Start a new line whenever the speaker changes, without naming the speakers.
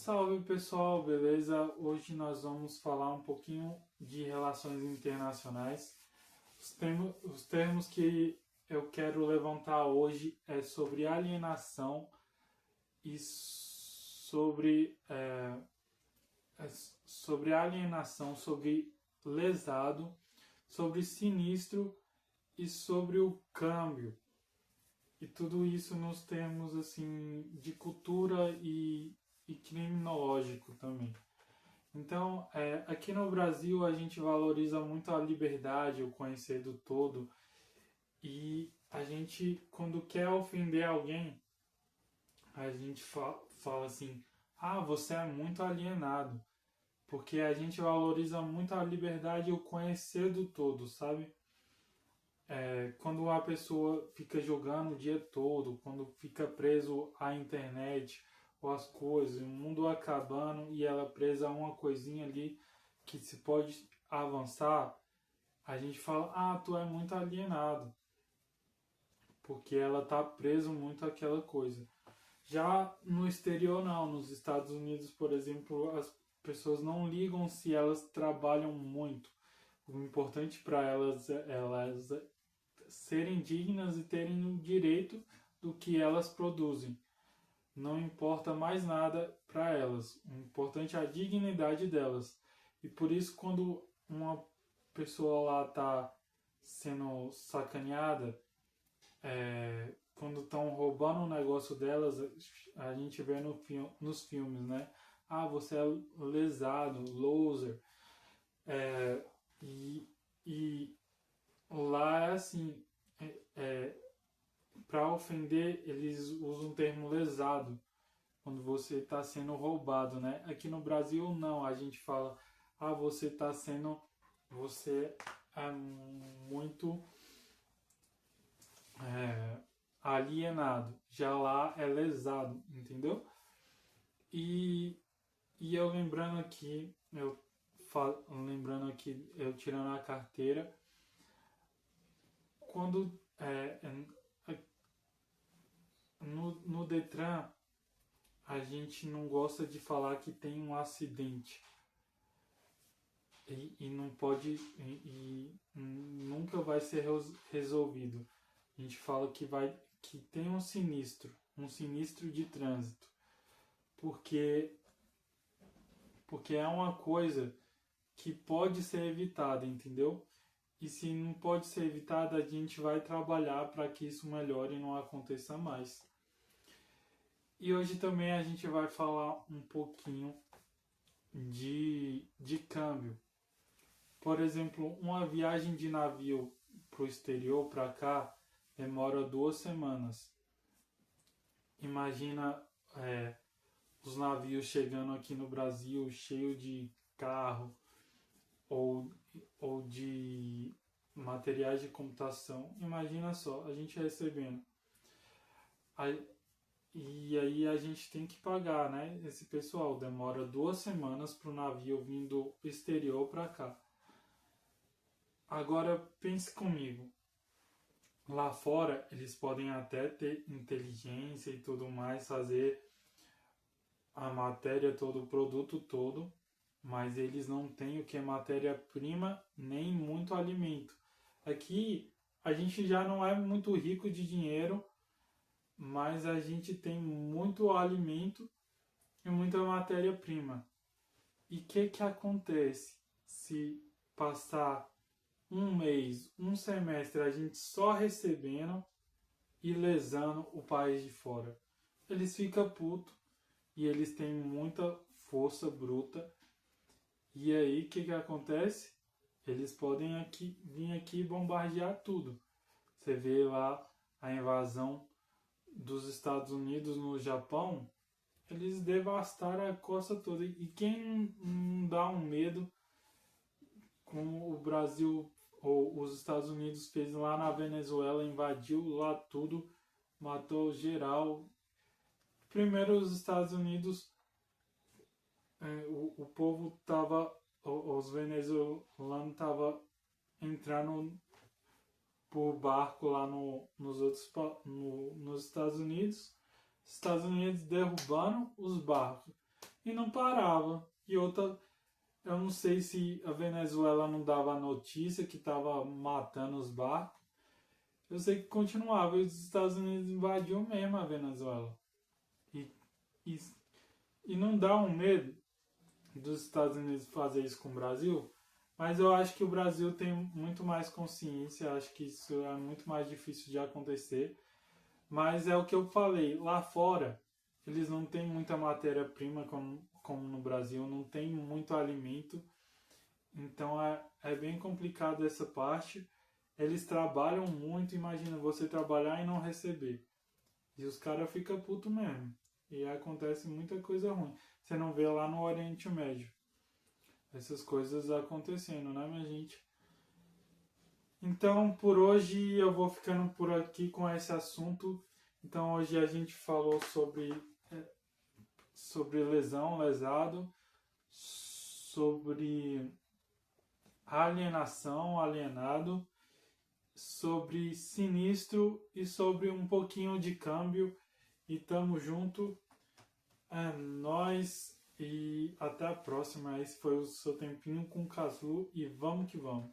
Salve pessoal, beleza? Hoje nós vamos falar um pouquinho de relações internacionais. Os termos que eu quero levantar hoje é sobre alienação e sobre alienação, sobre lesado, sobre sinistro e sobre o câmbio. E tudo isso nos termos assim de cultura e criminológico também. Então, aqui no Brasil a gente valoriza muito a liberdade, o conhecer do todo, e a gente, quando quer ofender alguém, a gente fala assim: ah, você é muito alienado, porque a gente valoriza muito a liberdade e o conhecer do todo, sabe? Quando a pessoa fica jogando o dia todo, quando fica preso à internet ou às coisas, o mundo acabando e ela presa a uma coisinha ali que se pode avançar, a gente fala, ah, tu é muito alienado, porque ela tá preso muito àquela coisa. Já no exterior não, nos Estados Unidos, por exemplo, as pessoas não ligam se elas trabalham muito. O importante para elas serem dignas e terem o direito do que elas produzem. Não importa mais nada para elas. O importante é a dignidade delas. E por isso, quando uma pessoa lá está sendo sacaneada, quando estão roubando o negócio delas, a gente vê nos filmes, né? Ah, você é lesado, loser. É, e, e lá é assim, é, para ofender, eles usam o termo lesado, quando você está sendo roubado, né? Aqui no Brasil, não, a gente fala, ah, você é muito é, alienado, já lá é lesado, entendeu? E, e eu lembrando aqui, eu tirando a carteira, quando no Detran a gente não gosta de falar que tem um acidente e não pode e nunca vai ser resolvido. A gente fala que tem um sinistro de trânsito, porque porque é uma coisa que pode ser evitada, entendeu? E se não pode ser evitada, a gente vai trabalhar para que isso melhore e não aconteça mais. E hoje também a gente vai falar um pouquinho de câmbio. Por exemplo, uma viagem de navio para o exterior, para cá, demora 2 semanas. Imagina os navios chegando aqui no Brasil cheio de carro ou, ou de materiais de computação. Imagina só, a gente recebendo. E aí a gente tem que pagar, né? Esse pessoal demora 2 semanas para o navio vindo do exterior para cá. Agora pense comigo, lá fora eles podem até ter inteligência e tudo mais, fazer a matéria todo, o produto todo, mas eles não têm o que é matéria-prima nem muito alimento. Aqui a gente já não é muito rico de dinheiro, mas a gente tem muito alimento e muita matéria-prima. E o que acontece se passar um mês, um semestre, a gente só recebendo e lesando o país de fora? Eles ficam putos e eles têm muita força bruta. E aí o que acontece? Eles podem vir aqui e bombardear tudo. Você vê lá a invasão dos Estados Unidos no Japão, eles devastaram a costa toda. E quem não dá um medo, como o Brasil ou os Estados Unidos fez lá na Venezuela, invadiu lá tudo, matou geral. Primeiro os Estados Unidos, o povo tava, os venezuelanos estavam entrando por barco lá nos Estados Unidos. Estados Unidos derrubando os barcos. e não parava. E outra, eu não sei se a Venezuela não dava a notícia que estava matando os barcos. Eu sei que continuava e os Estados Unidos invadiu mesmo a Venezuela. E, e, e não dá um medo dos Estados Unidos fazer isso com o Brasil? Mas eu acho que o Brasil tem muito mais consciência, acho que isso é muito mais difícil de acontecer. Mas é o que eu falei, lá fora eles não têm muita matéria-prima como no Brasil, não tem muito alimento, então é bem complicado essa parte. Eles trabalham muito, imagina você trabalhar e não receber. E os caras ficam putos mesmo. E acontece muita coisa ruim. Você não vê lá no Oriente Médio essas coisas acontecendo, né, minha gente? Então, por hoje eu vou ficando por aqui com esse assunto. Então, hoje a gente falou sobre lesão, lesado, sobre alienação, alienado, sobre sinistro e sobre um pouquinho de câmbio. E tamo junto. É nóis. E até a próxima. Esse foi o seu tempinho com o Casu. E vamos que vamos.